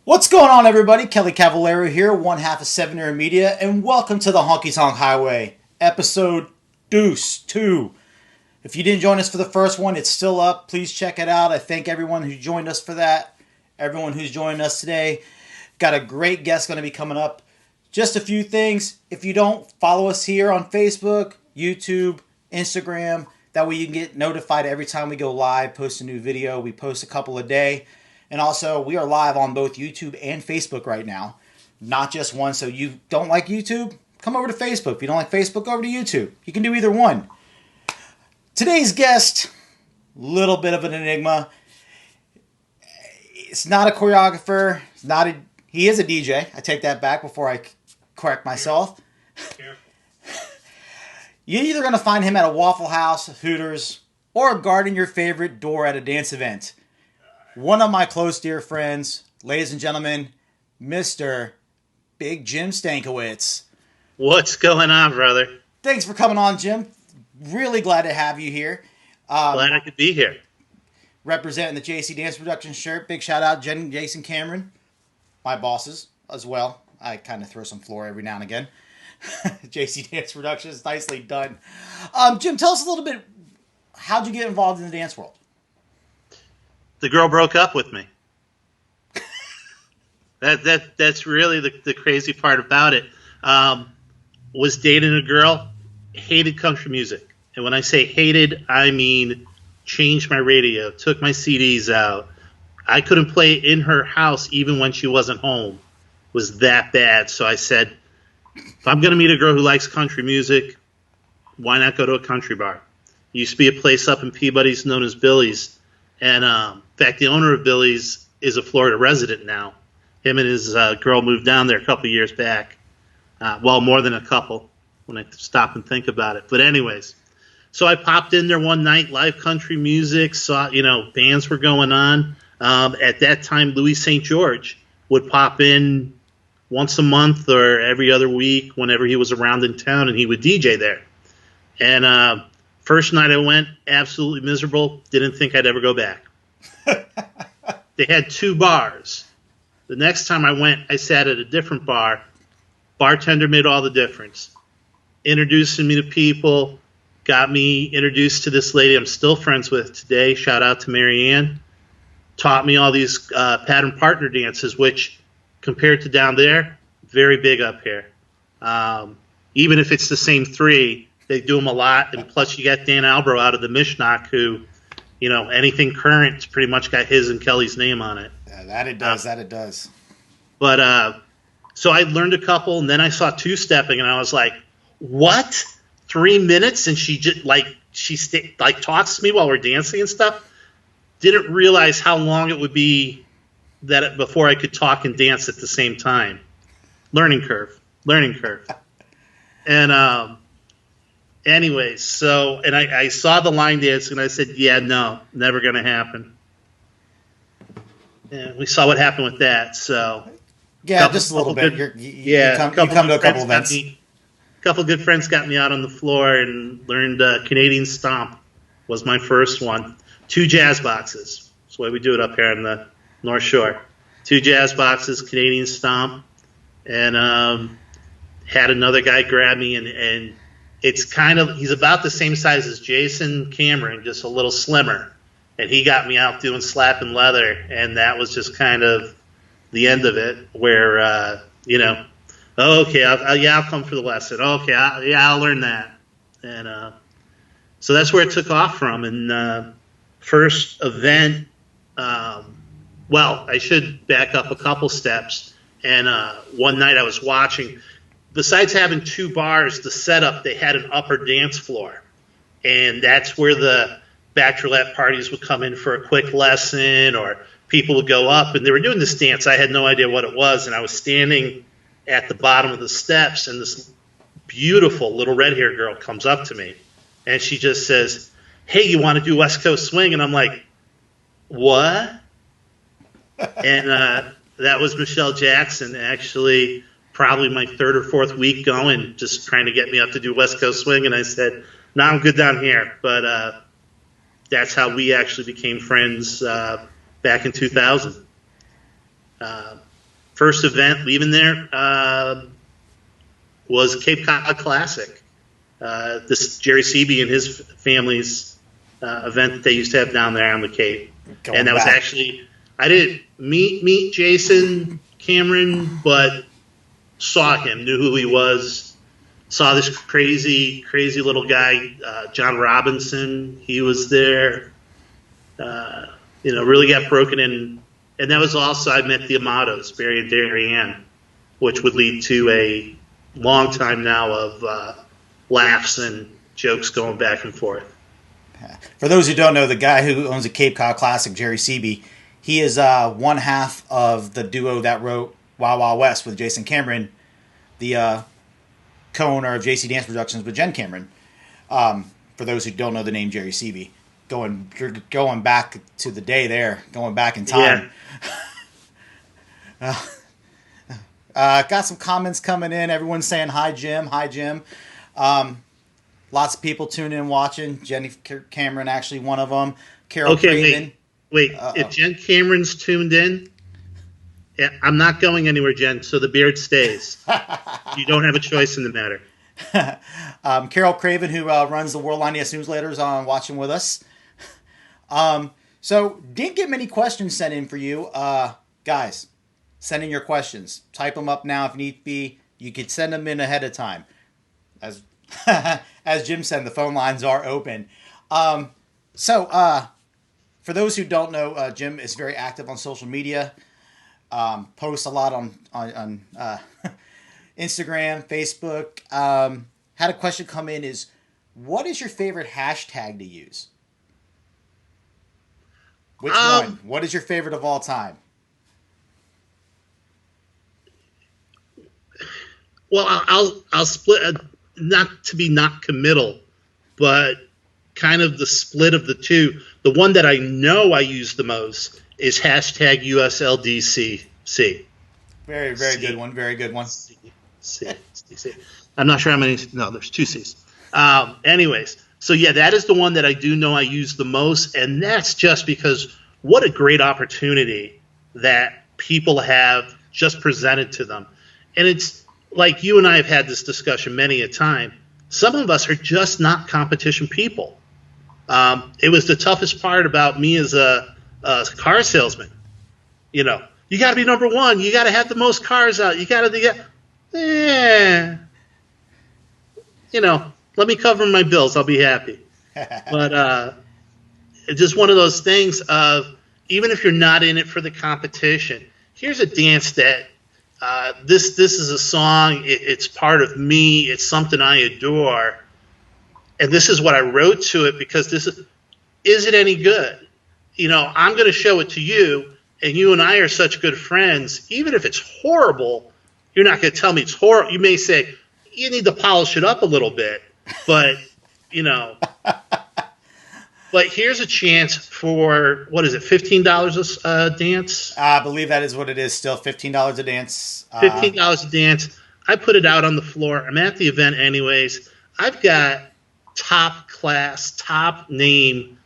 What's going on, everybody? Kelly Cavallero here, one half of 7 Year Media, and welcome to the Honky Tonk Highway, episode Deuce 2. If you didn't join us for the first one, it's still up. Please check it out. I thank everyone who joined us for that. Everyone who's joined us today. Got a great guest going to be coming up. Just a few things. If you don't follow us here on Facebook, YouTube, Instagram, that way you can get notified every time we go live, post a new video. We post a couple a day. And also, we are live on both YouTube and Facebook right now. Not just one. So you don't like YouTube? Come over to Facebook. If you don't like Facebook, go over to YouTube. You can do either one. Today's guest, little bit of an enigma. It's not a choreographer. He is a DJ. I take that back before I correct myself. Careful. You're either going to find him at a Waffle House, Hooters, or guarding your favorite door at a dance event. One of my close dear friends, ladies and gentlemen, Mr. Big Jim Stankiewicz. What's going on, brother? Thanks for coming on, Jim. Really glad to have you here. Glad I could be here. Representing the JC Dance Production shirt. Big shout out, Jen and Jason Cameron, my bosses as well. I kind of throw some floor every now and again. JC Dance Productions, nicely done. Jim, tell us a little bit, how'd you get involved in the dance world? The girl broke up with me. That's really the crazy part about it. Was dating a girl, hated country music. And when I say hated, I mean changed my radio, took my CDs out. I couldn't play in her house even when she wasn't home. It was that bad. So I said, if I'm going to meet a girl who likes country music, why not go to a country bar? There used to be a place up in Peabody's known as Billy's. And in fact, the owner of Billy's is a Florida resident now. Him and his girl moved down there a couple of years back. Well, more than a couple when I stop and think about it. But anyways, so I popped in there one night, live country music, saw, bands were going on. At that time, Louis St. George would pop in once a month or every other week whenever he was around in town, and he would DJ there. And first night I went, absolutely miserable. Didn't think I'd ever go back. They had 2 bars. The next time I went, I sat at a different bar. Bartender made all the difference. Introducing me to people, got me introduced to this lady I'm still friends with today. Shout out to Mary Ann. Taught me all these pattern partner dances, which compared to down there, very big up here. Even if it's the same 3, they do them a lot, and plus you got Dan Albro out of the Mishnach, who, anything current's pretty much got his and Kelly's name on it. Yeah, that it does. But so I learned a couple, and then I saw two-stepping, and I was like, "What? 3 minutes?" And she just talks to me while we're dancing and stuff. Didn't realize how long it would be before I could talk and dance at the same time. Learning curve. And anyways, so, and I saw the line dance, and I said, yeah, no, never going to happen. And we saw what happened with that, so. Yeah, just a little bit. You come to a couple events. A couple good friends got me out on the floor and learned Canadian Stomp was my first one. 2 jazz boxes. That's the way we do it up here on the North Shore. 2 jazz boxes, Canadian Stomp, and had another guy grab me, and it's he's about the same size as Jason Cameron, just a little slimmer. and he got me out doing slapping leather, and that was just kind of the end of it. Where oh, okay, I'll come for the lesson. Okay, I'll learn that, and so that's where it took off from. And first event, well, I should back up a couple steps. And one night I was watching. Besides having 2 bars, the setup, they had an upper dance floor. And that's where the bachelorette parties would come in for a quick lesson, or people would go up. And they were doing this dance. I had no idea what it was. And I was standing at the bottom of the steps, and this beautiful little red-haired girl comes up to me. And she just says, "Hey, you want to do West Coast Swing?" And I'm like, "What?" And that was Michelle Jackson, actually probably my 3rd or 4th week going, just trying to get me up to do West Coast Swing. And I said, "No, I'm good down here." But that's how we actually became friends back in 2000. First event leaving there was Cape Cod Classic. This Jerry Seeby and his family's event that they used to have down there on the Cape. And that was actually, I didn't meet Jason Cameron, but saw him, knew who he was, saw this crazy little guy, John Robinson. He was there, really got broken in. And that was also, I met the Amatos, Barry and Darien, which would lead to a long time now of laughs and jokes going back and forth. For those who don't know, the guy who owns the Cape Cod Classic, Jerry Seeby, he is one half of the duo that wrote Wild Wild West with Jason Cameron, the co-owner of JC Dance Productions with Jen Cameron. For those who don't know the name Jerry Seeby, you're going back to the day there, going back in time. Yeah. Got some comments coming in. Everyone's saying hi, Jim. Hi, Jim. Lots of people tuning in, watching. Jenny Cameron, actually one of them. Carol Craven. Wait. If Jen Cameron's tuned in, I'm not going anywhere, Jen, so the beard stays. You don't have a choice in the matter. Carol Craven, who runs the Worldline ES newsletters, on watching with us. So, didn't get many questions sent in for you. Guys, send in your questions. Type them up now if need be. You could send them in ahead of time. As Jim said, the phone lines are open. For those who don't know, Jim is very active on social media. Posts a lot on Instagram, Facebook. Had a question come in is, what is your favorite hashtag to use? Which one? What is your favorite of all time? Well, I'll split, not to be not committal, but kind of the split of the two. The one that I know I use the most is hashtag USLDCC. Very, very good one. Very good one. C. I'm not sure how many. No, there's 2 C's. Anyways, so yeah, that is the one that I do know I use the most, and that's just because what a great opportunity that people have just presented to them. And it's like you and I have had this discussion many a time. Some of us are just not competition people. It was the toughest part about me as a car salesman. You got to be number one. You got to have the most cars out. You got to, let me cover my bills. I'll be happy. But it's just one of those things of, even if you're not in it for the competition, here's a dance that this is a song. It's part of me. It's something I adore. And this is what I wrote to it because is it any good? I'm going to show it to you, and you and I are such good friends. Even if it's horrible, you're not going to tell me it's horrible. You may say, you need to polish it up a little bit, but, but here's a chance for, what is it, $15 a dance? I believe that is what it is still, $15 a dance. $15 a dance. I put it out on the floor. I'm at the event anyways. I've got top class, top name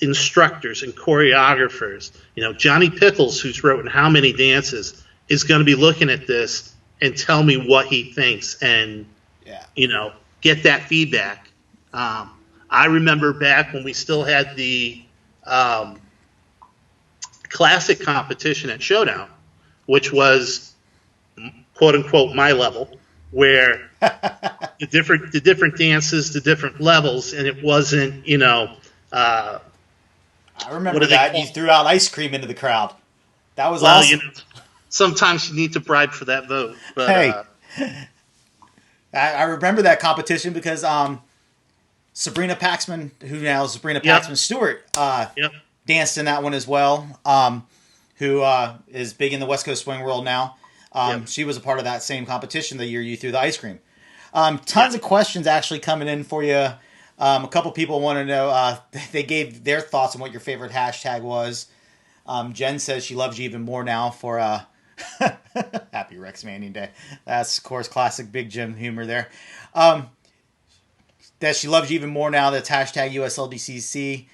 instructors and choreographers. Johnny Pickles, who's written how many dances, is going to be looking at this and tell me what he thinks and, get that feedback. I remember back when we still had the classic competition at Showdown, which was quote unquote my level, where the different dances, the different levels, and it wasn't, I remember that you threw out ice cream into the crowd. That was awesome. Sometimes you need to bribe for that vote. But, hey, I remember that competition because Sabrina Paxman, who now is Sabrina Paxman Stewart, danced in that one as well. Who is big in the West Coast swing world now. She was a part of that same competition the year you threw the ice cream. Tons of questions actually coming in for you. A couple people want to know, they gave their thoughts on what your favorite hashtag was. Jen says she loves you even more now for Happy Rex Manning Day. That's, of course, classic Big Jim humor there. That she loves you even more now. That's hashtag USLDCC.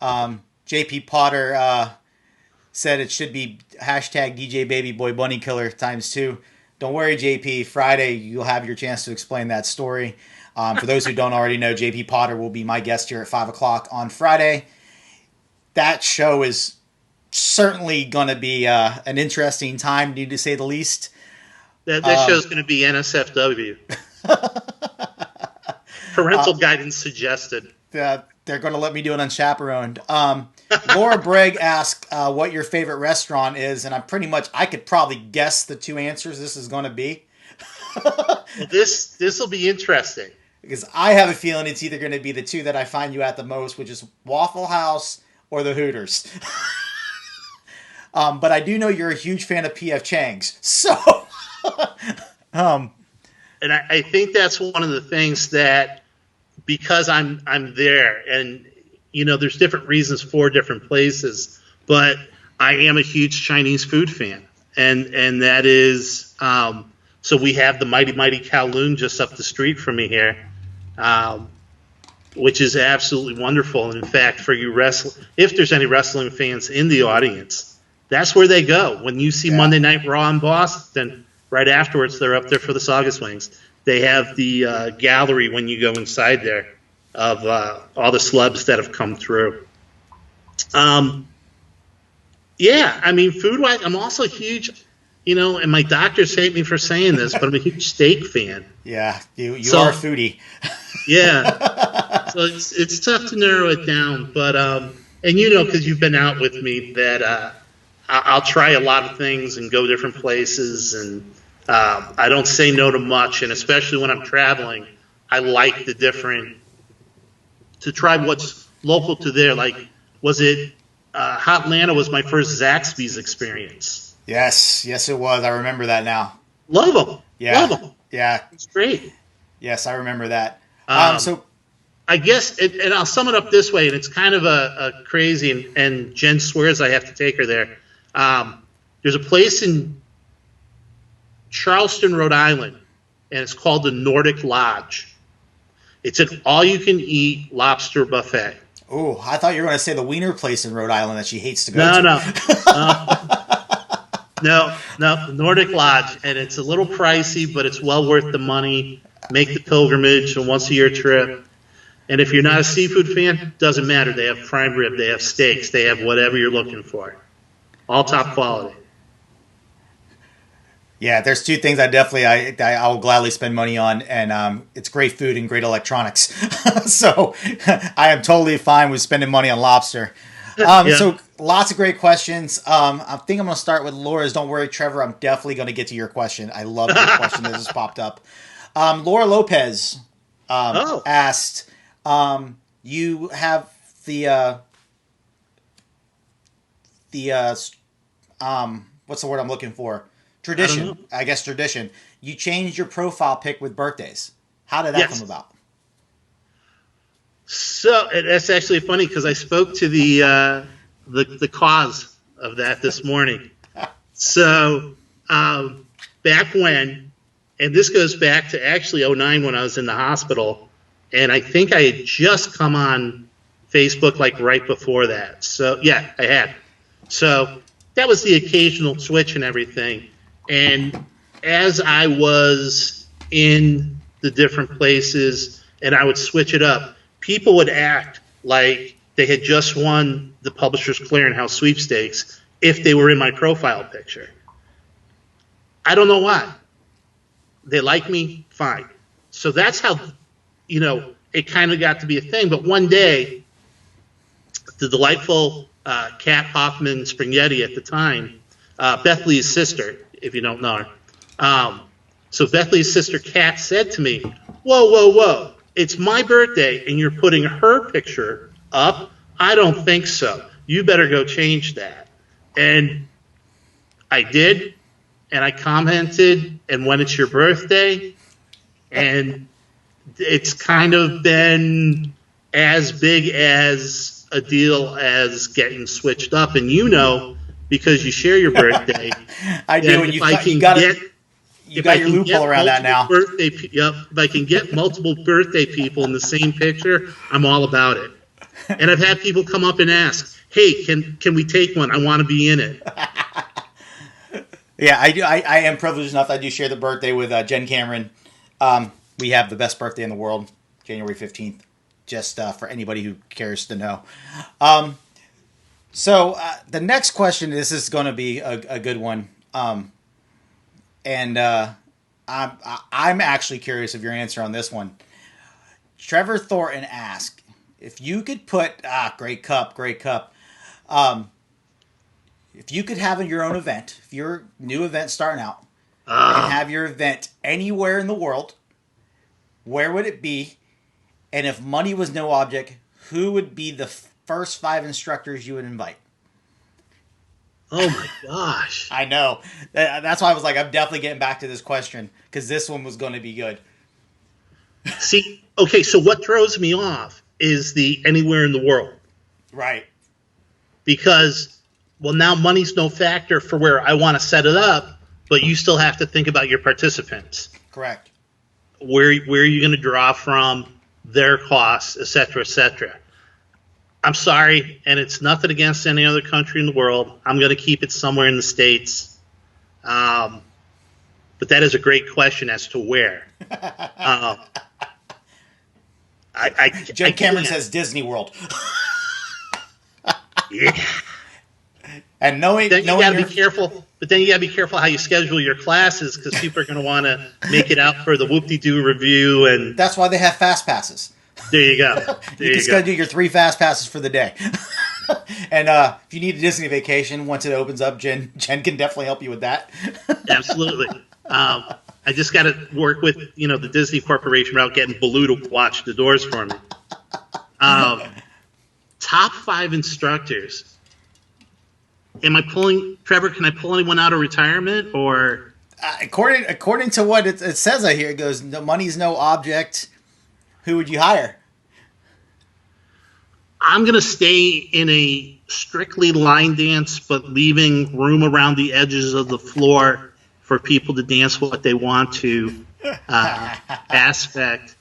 JP Potter said it should be hashtag DJ Baby Boy Bunny Killer ×2. Don't worry, JP. Friday, you'll have your chance to explain that story. For those who don't already know, JP Potter will be my guest here at 5 o'clock on Friday. That show is certainly going to be an interesting time, to say the least. That show's going to be NSFW. Parental guidance suggested. They're going to let me do it unchaperoned. Laura Bragg asked what your favorite restaurant is, and I could probably guess the two answers this is going to be. Well, this will be interesting. Because I have a feeling it's either going to be the two that I find you at the most, which is Waffle House or the Hooters. But I do know you're a huge fan of P.F. Chang's. So, and I think that's one of the things that, because I'm there, and there's different reasons for different places, but I am a huge Chinese food fan, and that is so we have the Mighty Mighty Kowloon just up the street from me here, which is absolutely wonderful. And in fact, for you if there's any wrestling fans in the audience, that's where they go when you see Monday Night Raw in Boston. Right afterwards, they're up there for the Saugus Wings. They have the gallery when you go inside there of all the celebs that have come through. Food-wise, I'm also huge, and my doctors hate me for saying this, but I'm a huge steak fan. Yeah, you are a foodie. Yeah. So it's tough to narrow it down, but because you've been out with me, that I'll try a lot of things and go different places, and I don't say no to much, and especially when I'm traveling, I like to try what's local to there. Like, was it Hotlanta was my first Zaxby's experience. Yes, it was. I remember that now. Love them. Yeah. Love them. Yeah. It's great. Yes, I remember that. So I guess, and I'll sum it up this way, and it's kind of a crazy, and Jen swears I have to take her there. There's a place in Charleston, Rhode Island, and it's called the Nordic Lodge. It's an all-you-can-eat lobster buffet. Oh, I thought you were going to say the wiener place in Rhode Island that she hates to go to. No, the Nordic Lodge, and it's a little pricey, but it's well worth the money. Make the pilgrimage, a once-a-year trip. And if you're not a seafood fan, doesn't matter. They have prime rib, they have steaks, they have whatever you're looking for. All top quality. Yeah, there's two things I will gladly spend money on, and it's great food and great electronics. So I am totally fine with spending money on lobster. So lots of great questions. I think I'm going to start with Laura's. Don't worry, Trevor, I'm definitely going to get to your question. I love your question that just popped up. Laura Lopez asked, you have the what's the word I'm looking for? Tradition. I guess tradition. You changed your profile pic with birthdays. How did that come about? So that's actually funny because I spoke to the cause of that this morning. So back when, and this goes back to actually 2009 when I was in the hospital, and I think I had just come on Facebook like right before that. So yeah, I had. So that was the occasional switch and everything. And as I was in the different places and I would switch it up, people would act like they had just won the Publishers Clearinghouse sweepstakes if they were in my profile picture. I don't know why. They like me, fine. So that's how, it kind of got to be a thing. But one day, the delightful Kat Hoffman Spaghetti at the time, Beth Lee's sister, if you don't know her. So Beth Lee's sister Kat said to me, whoa, it's my birthday and you're putting her picture up? I don't think so. You better go change that. And I did, and I commented, and when it's your birthday, and it's kind of been as big as a deal as getting switched up. And because you share your birthday. I do, and you got your loophole around that now. If I can get multiple birthday people in the same picture, I'm all about it. And I've had people come up and ask, hey, can we take one? I want to be in it. Yeah, I do. I am privileged enough. I do share the birthday with Jen Cameron. We have the best birthday in the world, January 15th, just for anybody who cares to know. So the next question, this is going to be a good one. And I'm actually curious of your answer on this one. Trevor Thornton asked, if you could put, great cup. If you could have your own event, if your new event starting out, and have your event anywhere in the world, where would it be? And if money was no object, who would be the first 5 instructors you would invite? Oh my gosh. I know. That's why I was like, I'm definitely getting back to this question, because this one was going to be good. See, okay, so what throws me off is the anywhere in the world. Right. Because, well, now money's no factor for where I want to set it up, but you still have to think about your participants. Correct. Where are you going to draw from, their costs, et cetera, et cetera. I'm sorry, and it's nothing against any other country in the world. I'm going to keep it somewhere in the States. But that is a great question as to where. Jim Cameron says Disney World. Yeah. And then you got to be careful. But then you got to be careful how you schedule your classes, because people are going to want to make it out for the whoop-de-doo review. And that's why they have fast passes. There you go. You just got to do your 3 fast passes for the day. And if you need a Disney vacation, once it opens up, Jen can definitely help you with that. Absolutely. I just got to work with the Disney Corporation about getting Baloo to watch the doors for me. Top 5 instructors. Am I pulling, Trevor? Can I pull anyone out of retirement, or? According to what it says out here, it goes, "No, money's no object." Who would you hire? I'm going to stay in a strictly line dance, but leaving room around the edges of the floor for people to dance what they want to aspect.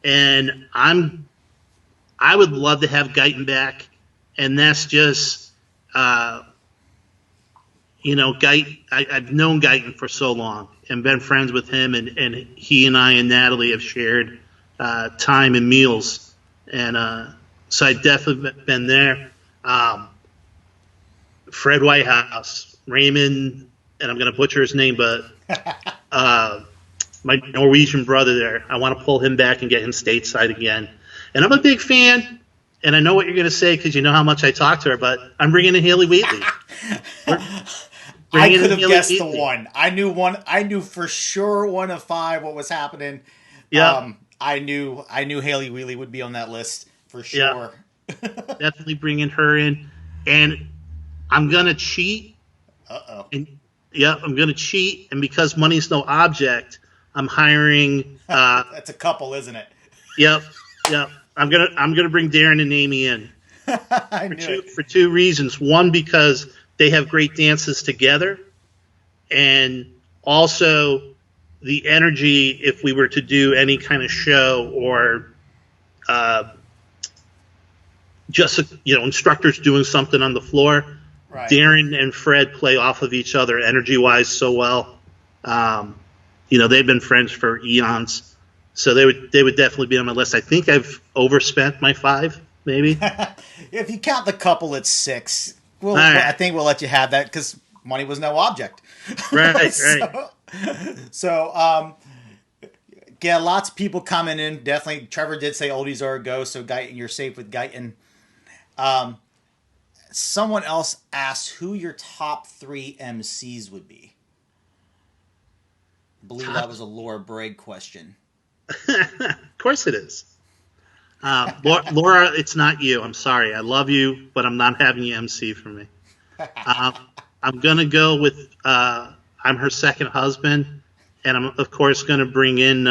And I would love to have Guyton back, and that's just, Guyton. I've known Guyton for so long and been friends with him, and he and I and Natalie have shared time and meals, and so I've definitely been there. Fred Whitehouse, Raymond, and I'm going to butcher his name, but my Norwegian brother there, I want to pull him back and get him stateside again. And I'm a big fan, and I know what you're going to say because you know how much I talk to her, but I'm bringing in Haley Wheatley. I could have guessed the one. I knew for sure one of 5 what was happening. Yeah. I knew Haley Wheatley would be on that list for sure. Yeah. Definitely bringing her in, and I'm gonna cheat. Uh-oh. And I'm gonna cheat, and because money's no object, I'm hiring. That's a couple, isn't it? Yep. I'm gonna bring Darren and Amy in for 2 reasons. One, because they have great dances together, and also the energy, if we were to do any kind of show or just instructors doing something on the floor, right. Darren and Fred play off of each other energy-wise so well. They've been friends for eons, so they would definitely be on my list. I think I've overspent my 5. maybe. If you count the couple, it's 6. Well, All right. I think we'll let you have that because money was no object. Right, So, yeah, lots of people coming in. Definitely, Trevor did say oldies are a go, so Guyton, you're safe with Guyton. Someone else asked who your top 3 MCs would be. I believe that was a Laura Bragg question. Of course it is. Laura, it's not you. I'm sorry. I love you, but I'm not having you MC for me. I'm going to go with I'm her second husband, and I'm, of course, going to bring in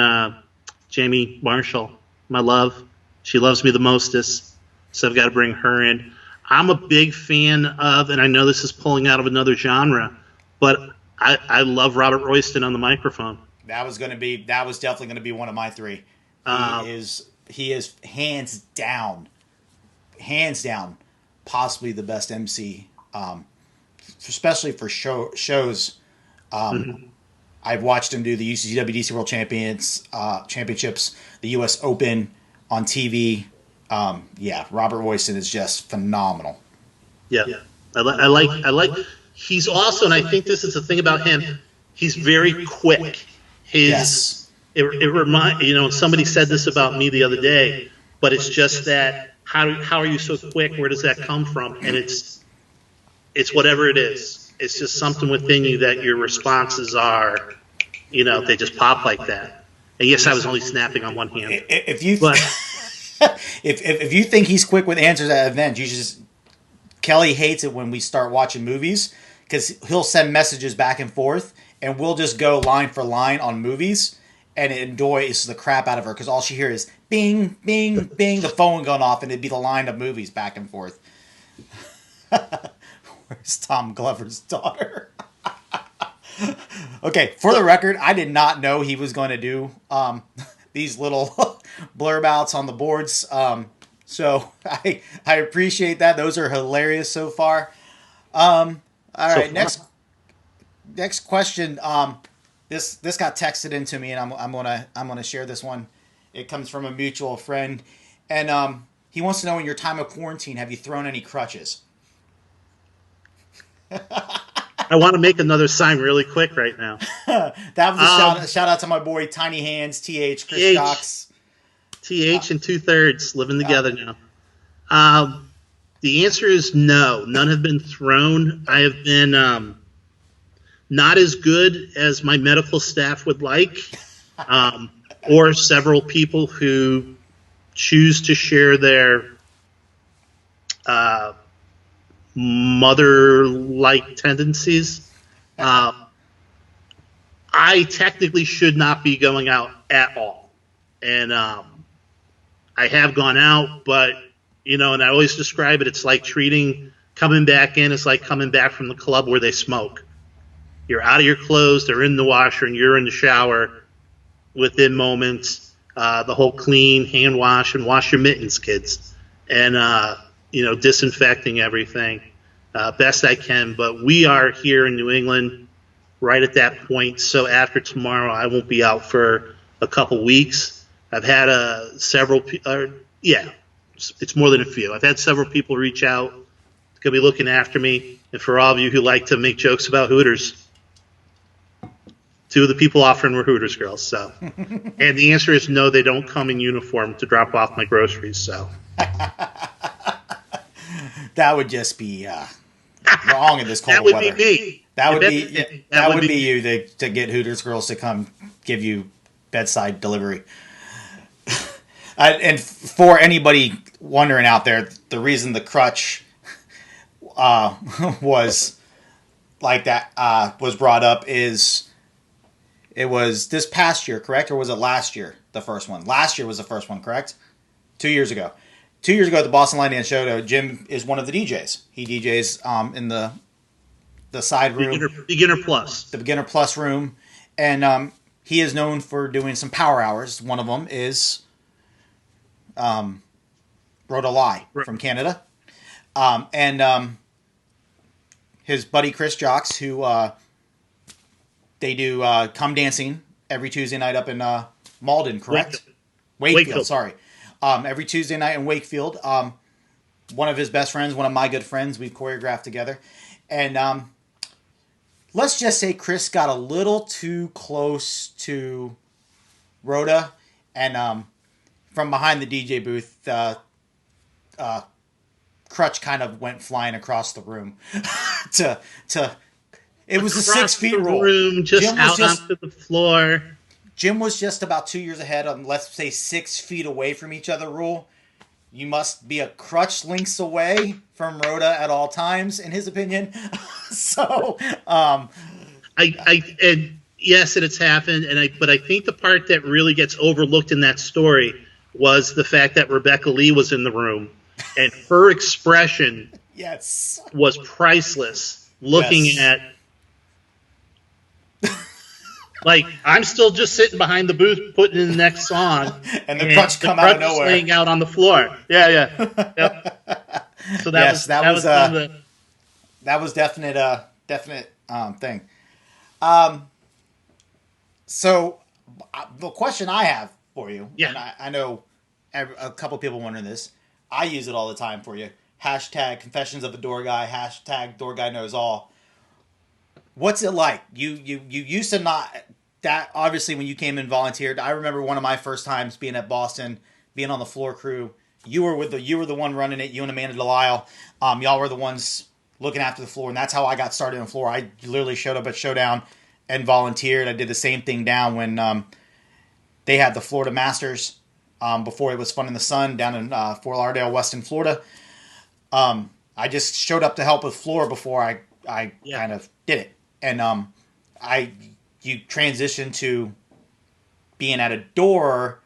Jamie Marshall, my love. She loves me the mostest, so I've got to bring her in. I'm a big fan of, and I know this is pulling out of another genre, but I love Robert Royston on the microphone. That was definitely going to be one of my 3. He is hands down, possibly the best MC, especially for shows. I've watched him do the UCCW DC World Championships, the U.S. Open on TV. Robert Royston is just phenomenal. Yeah, I like. He's also, and I think this is the thing about him. He's very quick. It remind somebody said this about me the other day, but it's just that how are you so quick? Where does that come from? And it's whatever it is. It's just something within you that your responses are, they just pop like that. And yes, I was only snapping on one hand. If you if you think he's quick with answers at events, you should just. Kelly hates it when we start watching movies because he'll send messages back and forth, and we'll just go line for line on movies, and it annoys the crap out of her because all she hears is bing, bing, bing, the phone going off, and it'd be the line of movies back and forth. Where's Tom Glover's daughter? Okay, for the record, I did not know he was going to do these little blurb outs on the boards. So I appreciate that. Those are hilarious so far. All right, next question. This got texted into me, and I'm gonna share this one. It comes from a mutual friend, and he wants to know, in your time of quarantine, have you thrown any crutches? I want to make another sign really quick right now. That was a shout out to my boy Tiny Hands, TH, Chris Cox. TH and 2/3 living together now. The answer is no. None have been thrown. I have been not as good as my medical staff would like, or several people who choose to share their mother-like tendencies. I technically should not be going out at all. And I have gone out, but, and I always describe it, it's like coming back in, it's like coming back from the club where they smoke. You're out of your clothes, they're in the washer, and you're in the shower within moments. The whole clean, hand wash, and wash your mittens, kids. And, disinfecting everything best I can. But we are here in New England right at that point. So after tomorrow, I won't be out for a couple weeks. I've had several it's more than a few. I've had several people reach out, going to be looking after me. And for all of you who like to make jokes about Hooters, 2 of the people offering were Hooters girls. So, and the answer is no, they don't come in uniform to drop off my groceries. So that would just be wrong in this cold that would weather. Be me. That would be you to get Hooters girls to come give you bedside delivery. And for anybody wondering out there, the reason the crutch was like that was brought up is it was this past year, correct? Or was it last year, the first one? Last year was the first one, correct? 2 years ago. 2 years ago at the Boston Line Dance Show, Jim is one of the DJs. He DJs in the side room. Beginner Plus. The Beginner Plus room. And he is known for doing some power hours. One of them is Wrote a Lie from Canada. And his buddy Chris Jocks, who they do Come Dancing every Tuesday night up in Malden, correct? Wakefield, sorry. Every Tuesday night in Wakefield. one of his best friends, one of my good friends. We've choreographed together. And let's just say Chris got a little too close to Rhoda. And from behind the DJ booth, Crutch kind of went flying across the room. It was a 6 feet rule. Room, just out onto the floor. Jim was just about 2 years ahead on, let's say, 6 feet away from each other rule. You must be a crutch lengths away from Rhoda at all times, in his opinion. So, and yes, it's happened. But I think the part that really gets overlooked in that story was the fact that Rebecca Lee was in the room, and her expression was priceless. Looking at. Like, I'm still just sitting behind the booth putting in the next song. And the crutch come out of nowhere. Laying out on the floor. Yeah. Yep. So that was definite thing. So the question I have for you, and I know a couple people wondering this, I use it all the time for you. Hashtag Confessions of a Door Guy, hashtag Door Guy Knows All. What's it like? You used to not that obviously when you came and volunteered. I remember one of my first times being at Boston, being on the floor crew. You were the one running it. You and Amanda Delisle, y'all were the ones looking after the floor, and that's how I got started on the floor. I literally showed up at Showdown and volunteered. I did the same thing down when they had the Florida Masters before it was Fun in the Sun down in Fort Lauderdale, Weston, Florida. I just showed up to help with floor before I kind of did it. And you transitioned to being at a door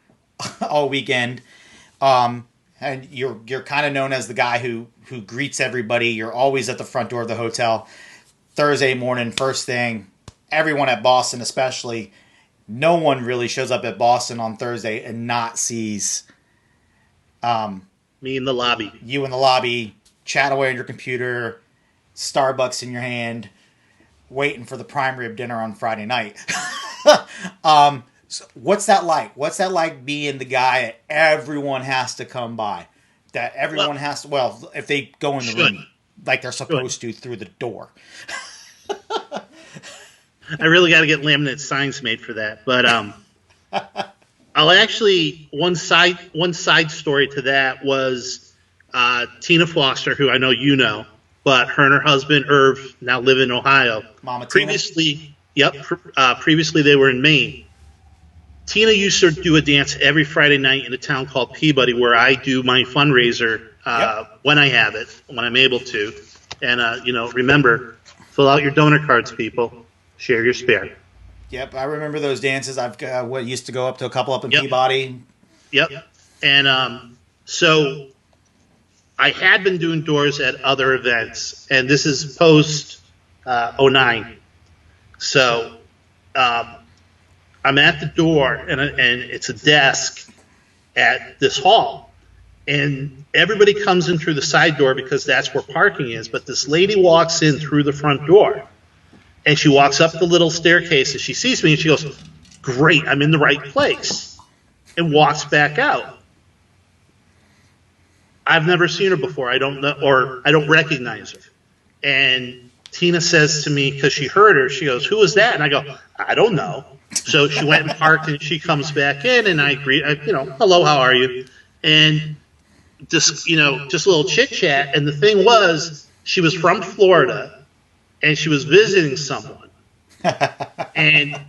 all weekend, and you're kind of known as the guy who greets everybody. You're always at the front door of the hotel. Thursday morning, first thing, everyone at Boston especially, no one really shows up at Boston on Thursday and not sees me in the lobby. You in the lobby, chat away on your computer, Starbucks in your hand, waiting for the prime rib dinner on Friday night. So what's that like? What's that like being the guy that everyone has to come by? That everyone has to, well, if they go in the room like they're supposed to through the door. I really got to get laminate signs made for that. But I'll actually, one side story to that was Tina Foster, who I know you know. But her and her husband, Irv, now live in Ohio. Mama previously, previously they were in Maine. Tina used to do a dance every Friday night in a town called Peabody, where I do my fundraiser when I have it, when I'm able to. And, remember, fill out your donor cards, people. Share your spare. Yep, I remember those dances. I've used to go up to a couple up in Peabody. Yep. And so I had been doing doors at other events, and this is post 09. So I'm at the door, and it's a desk at this hall, and everybody comes in through the side door because that's where parking is. But this lady walks in through the front door, and she walks up the little staircase, and she sees me, and she goes, "Great, I'm in the right place," and walks back out. I've never seen her before. I don't know, or I don't recognize her. And Tina says to me, because she heard her, she goes, "Who is that?" And I go, "I don't know." So she went and parked, and she comes back in, and I greet, "Hello, how are you?" And just a little chit chat. And the thing was, she was from Florida, and she was visiting someone, and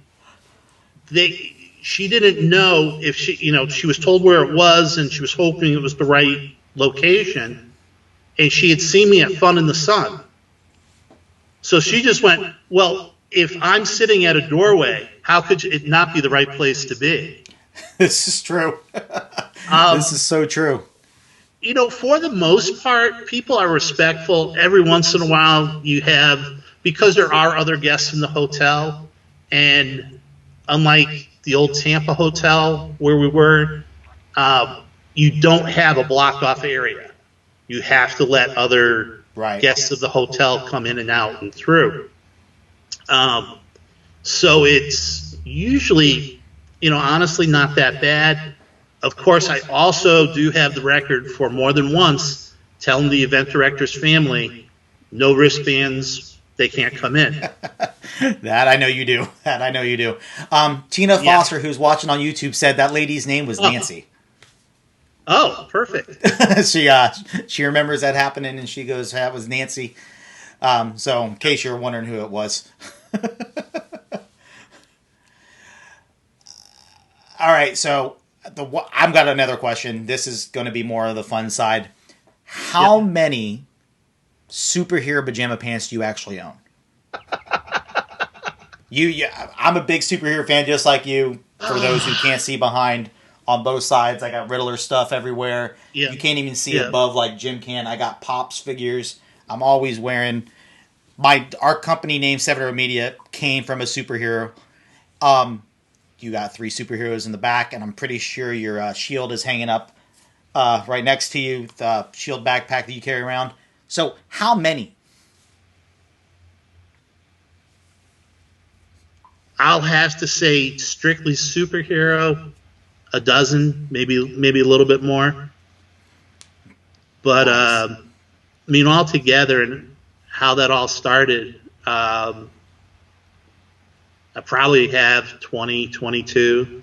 she didn't know if she was told where it was, and she was hoping it was the right location, and she had seen me at Fun in the Sun. So she just went, "Well, if I'm sitting at a doorway, how could it not be the right place to be?" This is true. This is so true. For the most part, people are respectful. Every once in a while, you have, because there are other guests in the hotel, and unlike the old Tampa hotel where we were, you don't have a blocked off area. You have to let other guests of the hotel come in and out and through. So it's usually, honestly not that bad. Of course, I also do have the record for more than once telling the event director's family, no wristbands, they can't come in. That I know you do. That I know you do. Tina Foster, who's watching on YouTube, said that lady's name was Nancy. Oh, perfect. She remembers that happening, and she goes, "That was Nancy." So, in case you're wondering who it was. All right, so I've got another question. This is going to be more of the fun side. How many superhero pajama pants do you actually own? I'm a big superhero fan, just like you. For those who can't see behind, on both sides, I got Riddler stuff everywhere. Yeah. You can't even see above like Jim can. I got Pops figures. I'm always wearing. Our company name 7 Media came from a superhero. You got 3 superheroes in the back, and I'm pretty sure your shield is hanging up right next to you, the shield backpack that you carry around. So, how many? I'll have to say, strictly superhero, a dozen, maybe a little bit more. But I mean, altogether, and how that all started, I probably have 20, 22.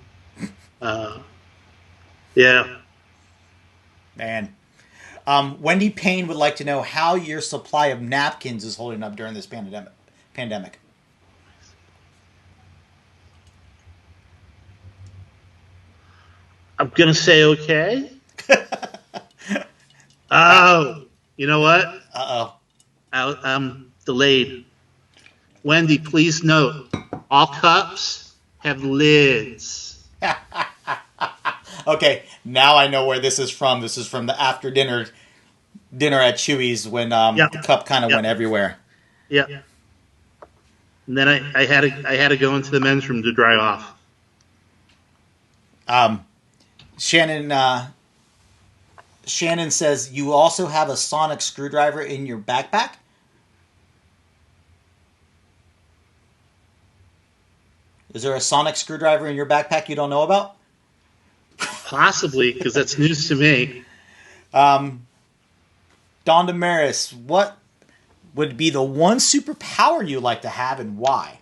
Yeah. Man. Wendy Payne would like to know how your supply of napkins is holding up during this pandemic. I'm going to say okay. Oh, you know what? Uh-oh. I'm delayed. Wendy, please note, all cups have lids. Okay, now I know where this is from. This is from the after dinner at Chewy's when the cup kind of went everywhere. Yeah. And then I had to go into the men's room to dry off. Shannon says you also have a sonic screwdriver in your backpack. Is there a sonic screwdriver in your backpack you don't know about? Possibly, because that's news to me. Don Damaris, what would be the one superpower you'd like to have and why?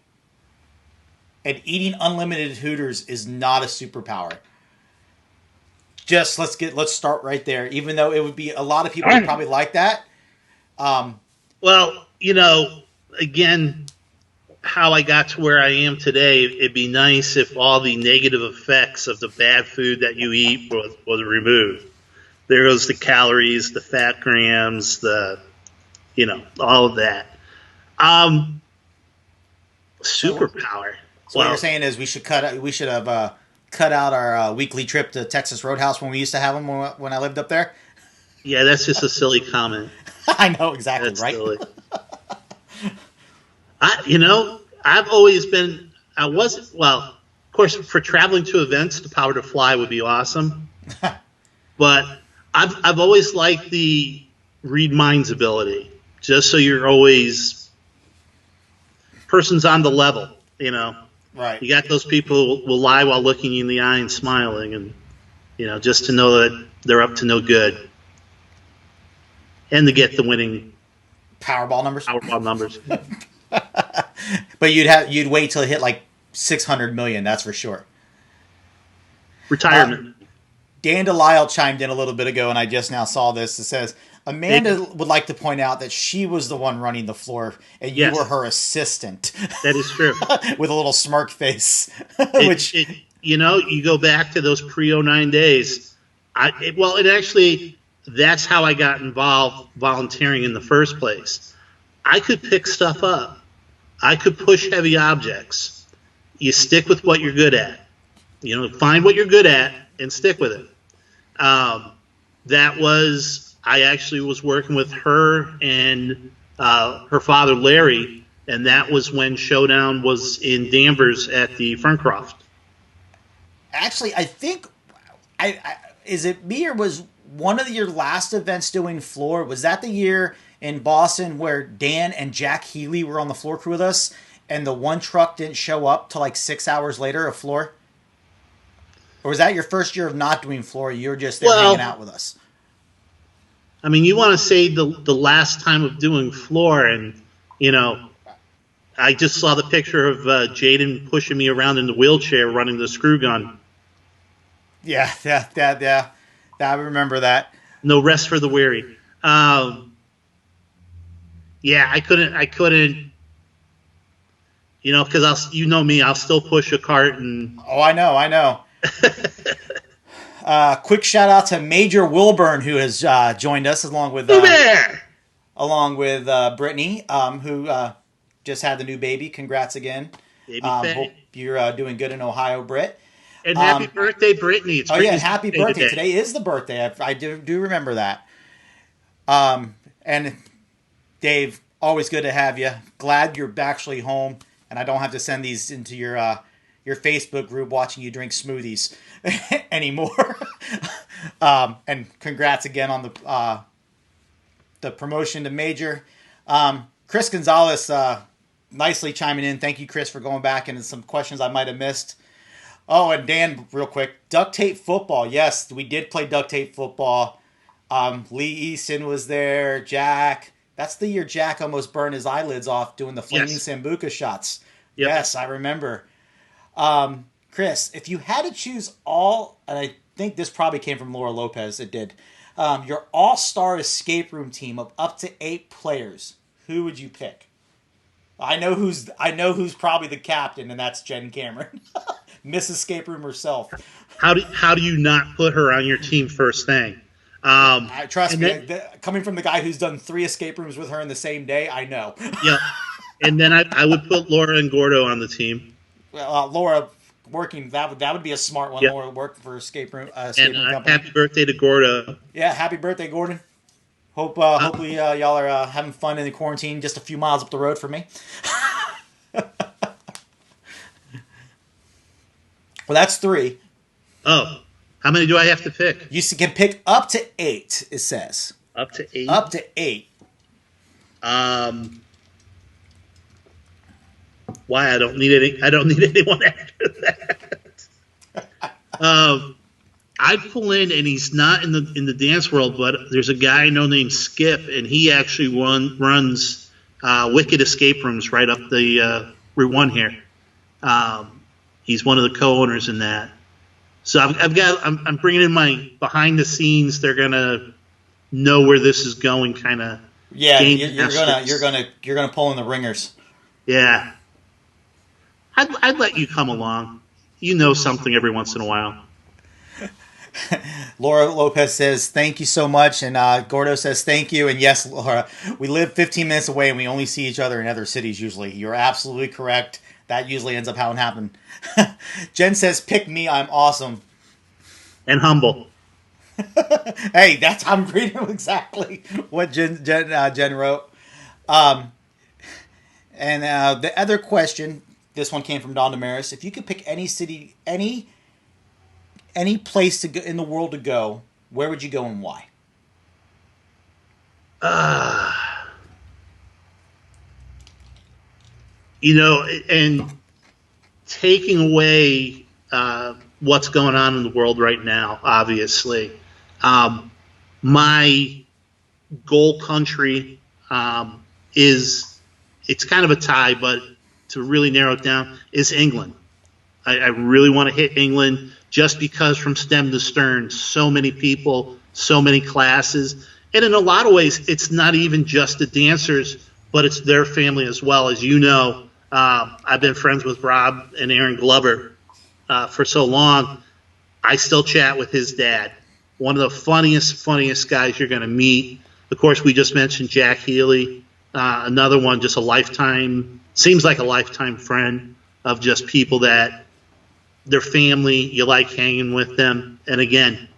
And eating unlimited Hooters is not a superpower. Just let's start right there. Even though it would be a lot of people would probably like that. Well, again, how I got to where I am today, it'd be nice if all the negative effects of the bad food that you eat was removed. There goes the calories, the fat grams, all of that. Superpower. So what you're saying is we should have cut out our weekly trip to Texas Roadhouse when we used to have them when I lived up there. Yeah, that's just a silly comment. I know exactly, that's right? Silly. I've always been. Of course, for traveling to events, the power to fly would be awesome. But I've always liked the read minds ability, just so you're always person's on the level. Right. You got those people who will lie while looking you in the eye and smiling, and just to know that they're up to no good, and to get the winning Powerball numbers. But you'd wait till it hit like 600 million. That's for sure. Retirement. Dan Delisle chimed in a little bit ago, and I just now saw this. It says Amanda would like to point out that she was the one running the floor, and you were her assistant. That is true. With a little smirk face. You go back to those pre-09 days. That's how I got involved volunteering in the first place. I could pick stuff up. I could push heavy objects. You stick with what you're good at. Find what you're good at and stick with it. I actually was working with her and her father, Larry, and that was when Showdown was in Danvers at the Ferncroft. Actually, I think, is it me or was one of your last events doing floor? Was that the year in Boston where Dan and Jack Healy were on the floor crew with us, and the one truck didn't show up till like 6 hours later of floor? Or was that your first year of not doing floor? You were just there hanging out with us. I mean, you want to say the last time of doing floor, and I just saw the picture of Jaden pushing me around in the wheelchair, running the screw gun. Yeah. I remember that. No rest for the weary. Yeah, I couldn't. Because me, I'll still push a cart and. Oh, I know. Quick shout out to Major Wilburn, who has joined us along with Brittany, who just had the new baby. Congrats again. Baby hope you're doing good in Ohio, Britt. And happy birthday, Brittany. It's happy birthday. Today is the birthday. I do remember that. And Dave, always good to have you. Glad you're actually home, and I don't have to send these into your Facebook group watching you drink smoothies anymore. And congrats again on the promotion to Major. Chris Gonzalez nicely chiming in. Thank you, Chris, for going back into some questions I might have missed. Oh, and Dan, real quick, duct tape football. Yes, we did play duct tape football. Lee Easton was there. Jack. That's the year Jack almost burned his eyelids off doing the flaming Sambuca shots. Yep. Yes, I remember. Chris, if you had to choose and I think this probably came from Laura Lopez, it did, your all-star escape room team of up to 8 players, who would you pick? I know who's probably the captain, and that's Jen Cameron. Miss Escape Room herself. How do you not put her on your team first thing? Trust me, coming from the guy who's done 3 escape rooms with her in the same day, I know. Yeah, and then I would put Laura and Gordo on the team. Well, Laura working, that would be a smart one. Yep. Laura worked for escape room company. Happy birthday to Gordo. Yeah, happy birthday, Gordon. Hopefully y'all are having fun in the quarantine just a few miles up the road from me. Well, that's 3. Oh, how many do I have to pick? You can pick up to 8, it says. Up to 8? Up to 8. Why? I don't need anyone after that. I'd pull in, and he's not in the dance world, but there's a guy I know named Skip, and he actually runs Wicked Escape Rooms right up the Route 1 here. He's one of the co-owners in that. So I'm bringing in my behind the scenes. They're gonna know where this is going, kind of. Yeah, you're gonna pull in the ringers. Yeah, I'd let you come along. You know something every once in a while. Laura Lopez says, thank you so much. And Gordo says, thank you. And yes, Laura, we live 15 minutes away and we only see each other in other cities usually. You're absolutely correct. That usually ends up how it happened. Jen says, pick me. I'm awesome. And humble. Hey, I'm reading exactly what Jen wrote. And the other question, this one came from Don Damaris. If you could pick any city, any place to go in the world to go, where would you go and why? And taking away what's going on in the world right now, obviously, my goal country it's kind of a tie, but to really narrow it down, is England. I really want to hit England just because from stem to stern, so many people, so many classes. And in a lot of ways, it's not even just the dancers, but it's their family as well. As you know, I've been friends with Rob and Aaron Glover for so long. I still chat with his dad. One of the funniest guys you're going to meet. Of course, we just mentioned Jack Healy. Another one, just seems like a lifetime friend of just people that their family, you like hanging with them. And again,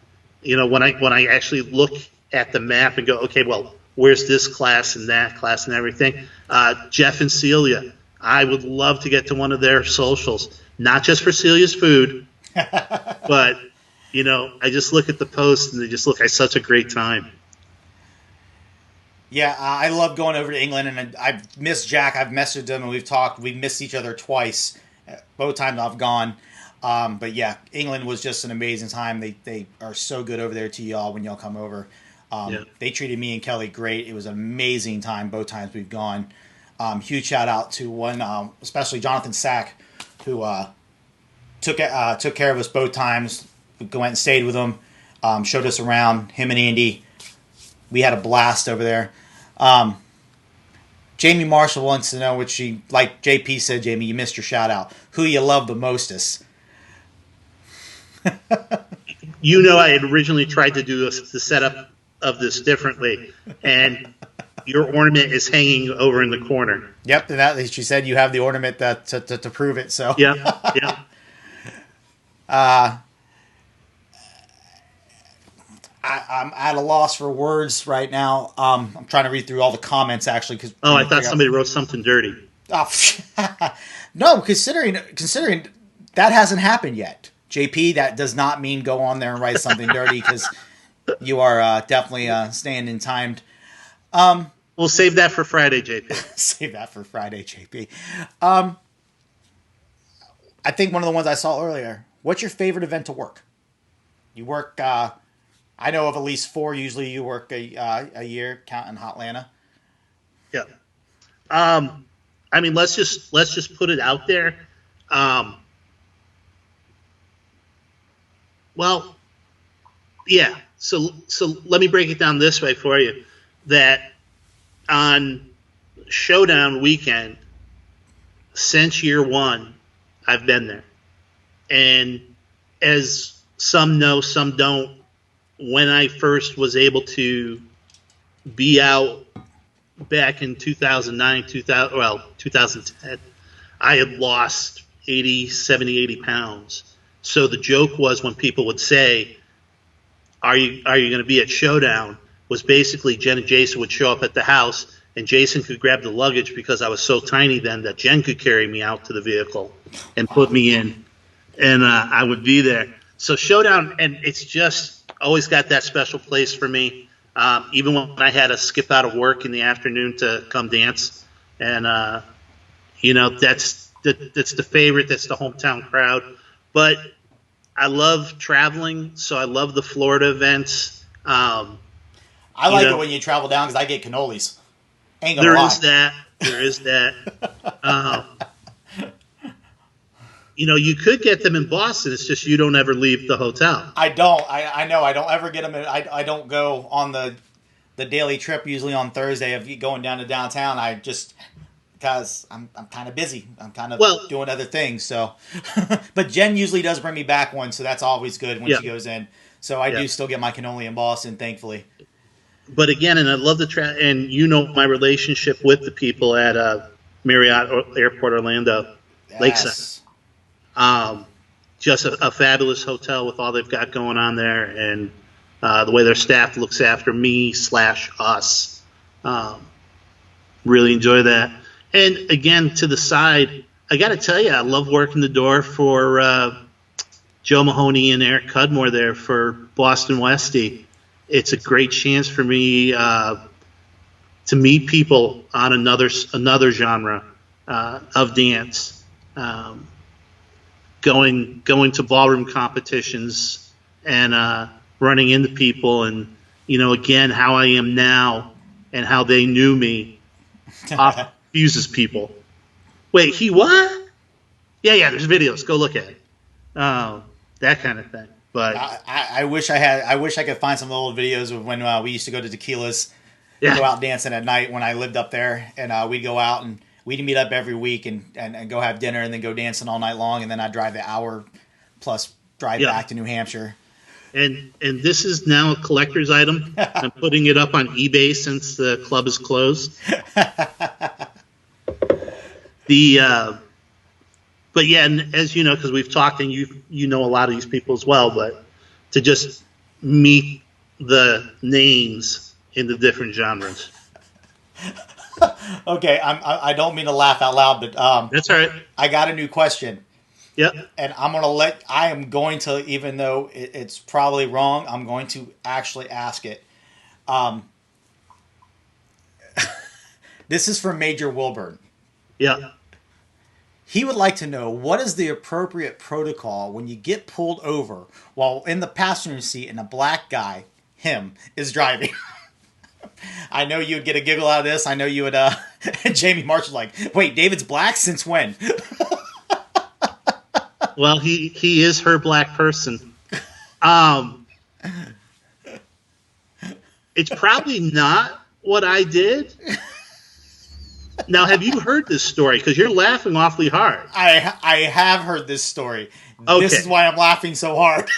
when I actually look at the map and go, okay, well, where's this class and that class and everything? Jeff and Celia, I would love to get to one of their socials, not just for Celia's food, but, I just look at the posts and they just look like such a great time. Yeah, I love going over to England, and I've missed Jack. I've messaged him, and we've talked. We've missed each other twice, both times I've gone. But yeah, England was just an amazing time. They are so good over there to y'all when y'all come over. They treated me and Kelly great. It was an amazing time both times we've gone. Huge shout out to one, especially Jonathan Sack, who took care of us both times. We went and stayed with him, showed us around. Him and Andy, we had a blast over there. Jamie Marshall wants to know like JP said, Jamie, you missed your shout out. Who you love the mostest? You know, I had originally tried to do the setup of this differently, and your ornament is hanging over in the corner. Yep, and that she said you have the ornament to prove it. So yeah. I'm at a loss for words right now. I'm trying to read through all the comments actually. I thought somebody wrote something dirty. Oh, no, considering that hasn't happened yet, JP. That does not mean go on there and write something dirty because you are definitely staying in timed. We'll save that for Friday, JP. Save that for Friday, JP. I think one of the ones I saw earlier. What's your favorite event to work? You work. I know of at least 4. Usually, you work a year, counting Hotlanta. Yeah. I mean, let's just put it out there. Well, yeah. So let me break it down this way for you. That on Showdown weekend, since year 1, I've been there, and as some know, some don't. When I first was able to be out back in 2009, 2010, I had lost 70, 80 pounds. So the joke was when people would say, are you going to be at Showdown? Was basically Jen and Jason would show up at the house, and Jason could grab the luggage because I was so tiny then that Jen could carry me out to the vehicle and put me in, and I would be there. So Showdown, and it's just always got that special place for me. Even when I had to skip out of work in the afternoon to come dance, and that's the favorite. That's the hometown crowd. But I love traveling, so I love the Florida events. I like it when you travel down because I get cannolis. Ain't gonna lie. There is that. You could get them in Boston. It's just you don't ever leave the hotel. I don't. I know. I don't ever get them. I don't go on the daily trip, usually on Thursday, of going down to downtown. I just, because I'm kind of busy. I'm kind of doing other things. So, but Jen usually does bring me back one, so that's always good when she goes in. So I do still get my cannoli in Boston, thankfully. But again, and I love the and my relationship with the people at Marriott Airport Orlando, Lakeside. Just a fabulous hotel with all they've got going on there, and the way their staff looks after me / us. Really enjoy that. And again, to the side, I got to tell you, I love working the door for Joe Mahoney and Eric Cudmore there for Boston Westie. It's a great chance for me to meet people on another genre of dance. Going to ballroom competitions and running into people, and again how I am now and how they knew me confuses people. Wait, he what? Yeah. There's videos. Go look at it. That kind of thing. But I wish I could find some old videos of when we used to go to Tequila's, go out dancing at night when I lived up there, and we'd go out and we'd meet up every week and go have dinner and then go dancing all night long, and then I'd drive the hour plus drive back to New Hampshire. And this is now a collector's item. I'm putting it up on eBay since the club is closed. But yeah, and as you know, because we've talked and you know a lot of these people as well, but to just meet the names in the different genres. Okay, I don't mean to laugh out loud, but that's all right. I got a new question. Yep. And I am going to, even though it's probably wrong, I'm going to actually ask it. This is from Major Wilburn. Yeah. He would like to know, what is the appropriate protocol when you get pulled over while in the passenger seat and a black guy him is driving. I know you would get a giggle out of this. I know you would. Jamie Marshall's like, wait, David's black since when? Well, he is her black person. It's probably not what I did. Now, have you heard this story? Because you're laughing awfully hard. I have heard this story. Okay. This is why I'm laughing so hard.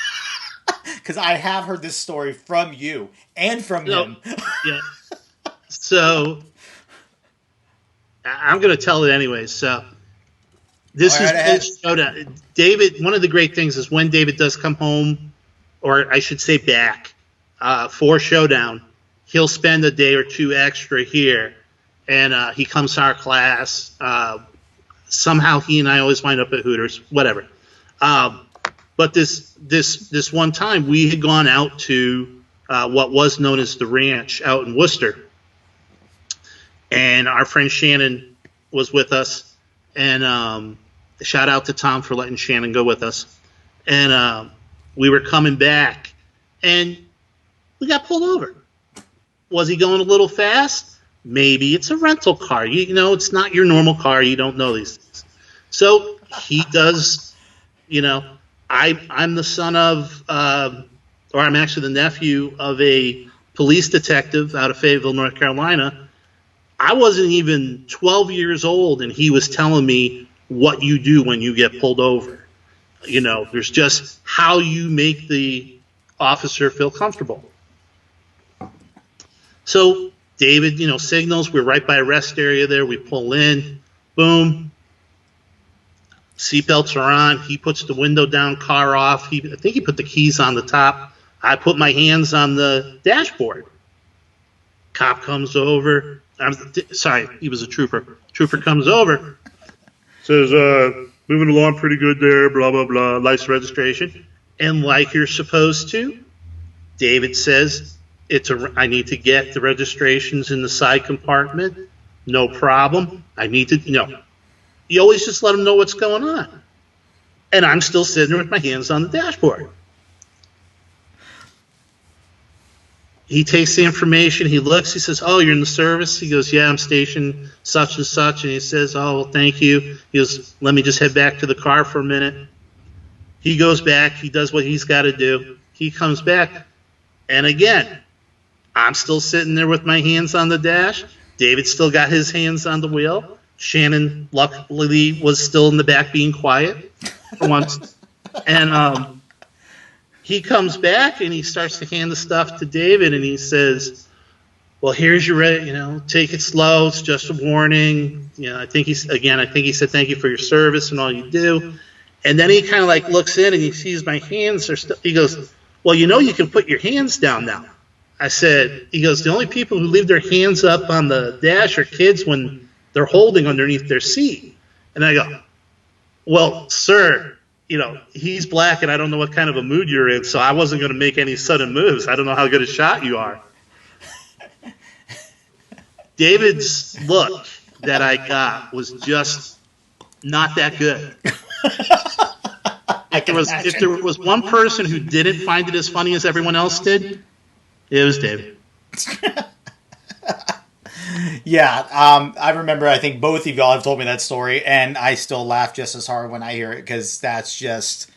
Because I have heard this story from you and from him. Yeah. So, I'm going to tell it anyway. So, this is post-showdown. David, one of the great things is when David does come home, or I should say back, for Showdown, he'll spend a day or two extra here, and he comes to our class. Somehow he and I always wind up at Hooters, whatever. But this one time, we had gone out to what was known as the Ranch out in Worcester, and our friend Shannon was with us, and shout out to Tom for letting Shannon go with us, and we were coming back, and we got pulled over. Was he going a little fast? Maybe. It's a rental car. You know, it's not your normal car. You don't know these things. So he does, you know, I'm the son of, or I'm actually the nephew of a police detective out of Fayetteville, North Carolina. I wasn't even 12 years old, and he was telling me what you do when you get pulled over. You know, there's just how you make the officer feel comfortable. So David, you know, signals. We're right by a rest area there. We pull in. Boom. Seatbelts are on. He puts the window down, car off. I think he put the keys on the top. I put my hands on the dashboard. Cop comes over. Sorry, he was a trooper. Trooper comes over. Says, moving along pretty good there, blah, blah, blah, license registration. And like you're supposed to, David says, I need to get the registrations in the side compartment. No problem. I need to, you always just let them know what's going on. And I'm still sitting there with my hands on the dashboard. He takes the information, he looks, he says, oh, you're in the service? He goes, yeah, I'm stationed such and such. And he says, oh, well, thank you. He goes, let me just head back to the car for a minute. He goes back, he does what he's got to do. He comes back, and again, I'm still sitting there with my hands on the dash. David still got his hands on the wheel. Shannon, luckily, was still in the back being quiet for once. And he comes back and he starts to hand the stuff to David, and he says, well, here's your, take it slow. It's just a warning. I think he said thank you for your service and all you do. And then he kind of like looks in and he sees my hands are still, he goes, well, you can put your hands down now. He goes, the only people who leave their hands up on the dash are kids when they're holding underneath their seat. And I go, well, sir, he's black and I don't know what kind of a mood you're in, so I wasn't going to make any sudden moves. I don't know how good a shot you are. David's look that I got was just not that good. If there was one person who didn't find it as funny as everyone else did, it was David. Yeah, I remember, I think both of y'all have told me that story, and I still laugh just as hard when I hear it, because that's just...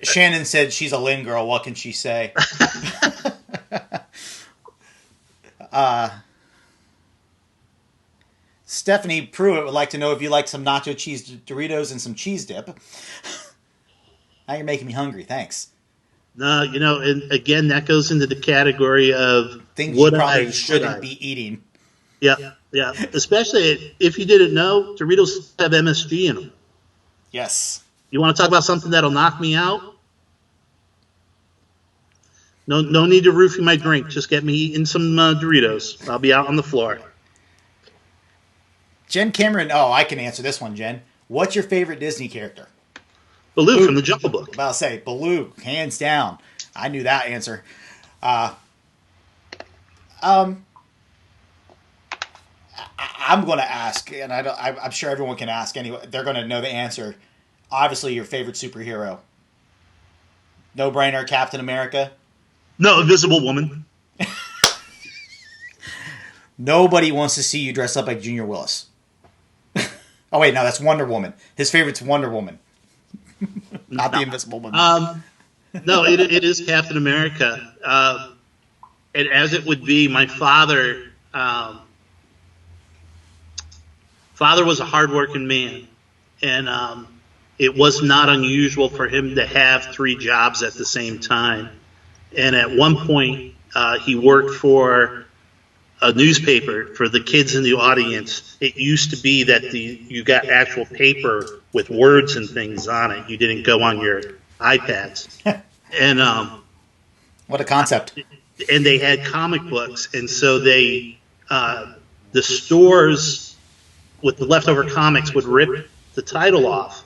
Shannon said she's a Lynn girl, what can she say? Stephanie Pruitt would like to know if you like some nacho cheese Doritos and some cheese dip. Now you're making me hungry, thanks. No, and again, that goes into the category of things you probably shouldn't be eating. Yeah. Especially if you didn't know, Doritos have MSG in them. Yes. You want to talk about something that'll knock me out? No need to roofie my drink. Just get me eating some Doritos. I'll be out on the floor. Jen Cameron. Oh, I can answer this one, Jen. What's your favorite Disney character? Baloo from the Jungle Book. About to say Baloo, hands down. I knew that answer. I'm going to ask, and I'm sure everyone can ask anyway. They're going to know the answer. Obviously, your favorite superhero. No brainer, Captain America. No, Invisible Woman. Nobody wants to see you dress up like Junior Willis. Oh, wait, no, that's Wonder Woman. His favorite's Wonder Woman. Not the Invisible Woman. No, it is Captain America. And as it would be, my father was a hardworking man. And it was not unusual for him to have 3 jobs at the same time. And at one point, he worked for a newspaper for the kids in the audience. It used to be that you got actual paper with words and things on it. You didn't go on your iPads. And what a concept. And they had comic books, and so the stores with the leftover comics would rip the title off.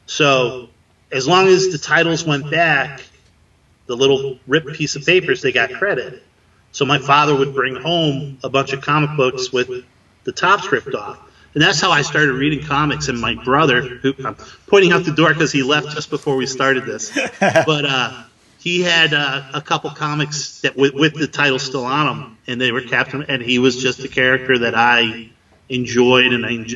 So as long as the titles went back, the little ripped piece of papers, they got credit. So my father would bring home a bunch of comic books with the tops ripped off. And that's how I started reading comics. And my brother, who I'm pointing out the door because he left just before we started this, but he had a couple comics that with the title still on them, and they were Captain, and he was just a character that I enjoyed, and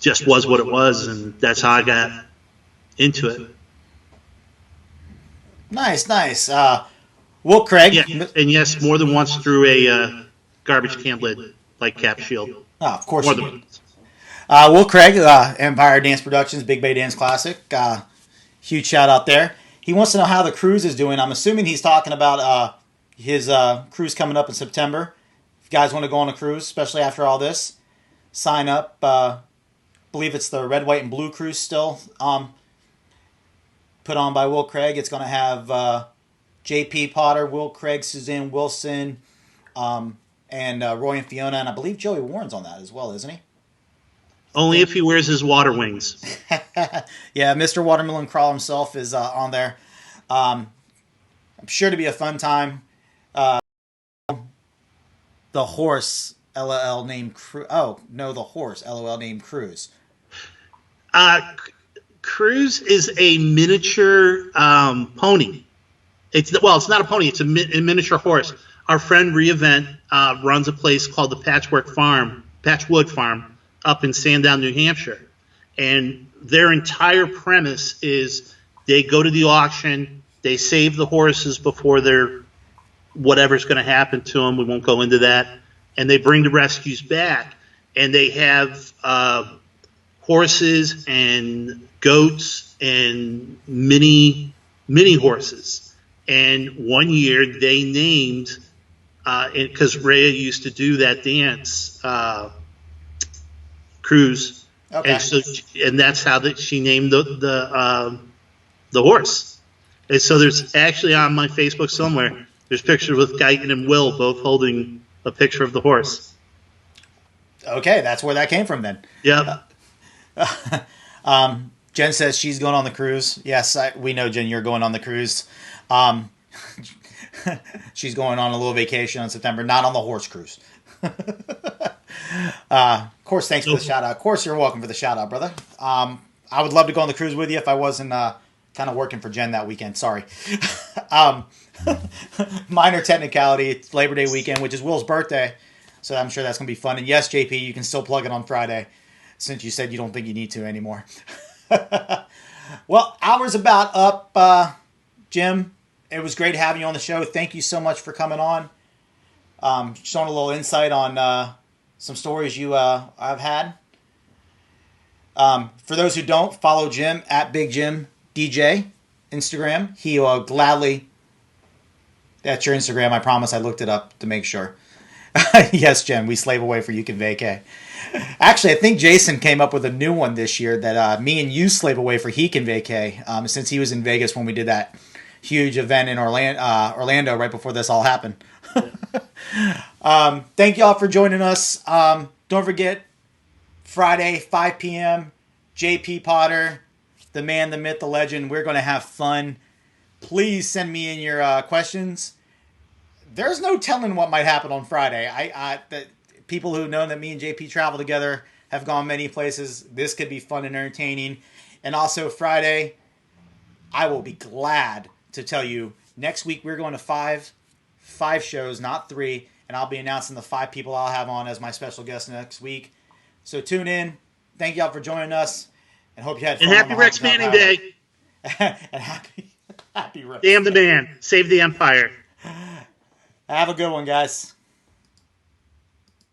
just was what it was, and that's how I got into it. Nice. Will Craig. Yeah, and yes, more than once through a garbage can lid, like Cap Shield. Oh, of course More you than did. once. Will Craig, Empire Dance Productions, Big Bay Dance Classic. Huge shout out there. He wants to know how the cruise is doing. I'm assuming he's talking about his cruise coming up in September. If you guys want to go on a cruise, especially after all this, sign up. Believe it's the red, white, and blue cruise still put on by Will Craig. It's going to have J.P. Potter, Will Craig, Suzanne Wilson, and Roy and Fiona, and I believe Joey Warren's on that as well, isn't he? Only if he wears his water wings. Yeah, Mr. Watermelon Crawl himself is on there. I'm sure to be a fun time. The horse, LOL named Cruise. Oh, no, the horse, LOL named Cruise. Cruise is a miniature pony. It's not a pony. It's a miniature horse. Our friend Reevent runs a place called the Patchwood Farm, up in Sandown, New Hampshire. And their entire premise is they go to the auction, they save the horses before whatever's going to happen to them. We won't go into that. And they bring the rescues back. And they have horses and goats and mini horses. And one year they named, because Rhea used to do that dance, cruise, Okay. and that's how she named the horse. And so there's actually on my Facebook somewhere, there's pictures with Guyton and Will both holding a picture of the horse. Okay, that's where that came from then. Yeah. Jen says she's going on the cruise. Yes, we know, Jen, you're going on the cruise. She's going on a little vacation in September, not on the horse cruise. Of course, thanks for the shout out. Of course, you're welcome for the shout out, brother. I would love to go on the cruise with you if I wasn't kind of working for Jen that weekend. Sorry. Minor technicality. It's Labor Day weekend, which is Will's birthday, so I'm sure that's going to be fun. And yes, JP, you can still plug it on Friday, since you said you don't think you need to anymore. Well, hour's about up, Jim. It was great having you on the show. Thank you so much for coming on. Showing a little insight on some stories you I've had. For those who don't, follow Jim at Big Jim DJ Instagram. He will gladly. That's your Instagram. I promise I looked it up to make sure. Yes, Jim, we slave away for you can vacay. Actually, I think Jason came up with a new one this year that me and you slave away for he can vacay, since he was in Vegas when we did that huge event in Orlando right before this all happened. Thank y'all for joining us. Don't forget, Friday, 5 p.m., JP Potter, the man, the myth, the legend. We're going to have fun. Please send me in your questions. There's no telling what might happen on Friday. The people who know that me and JP travel together have gone many places. This could be fun and entertaining. And also Friday, I will be glad to tell you Next week, we're going to five shows, not 3, and I'll be announcing the 5 people I'll have on as my special guests next week. So tune in. Thank y'all for joining us, and hope you had fun. And happy Rex Manning Day. And happy Rex. Damn the man. Save the Empire. Have a good one, guys.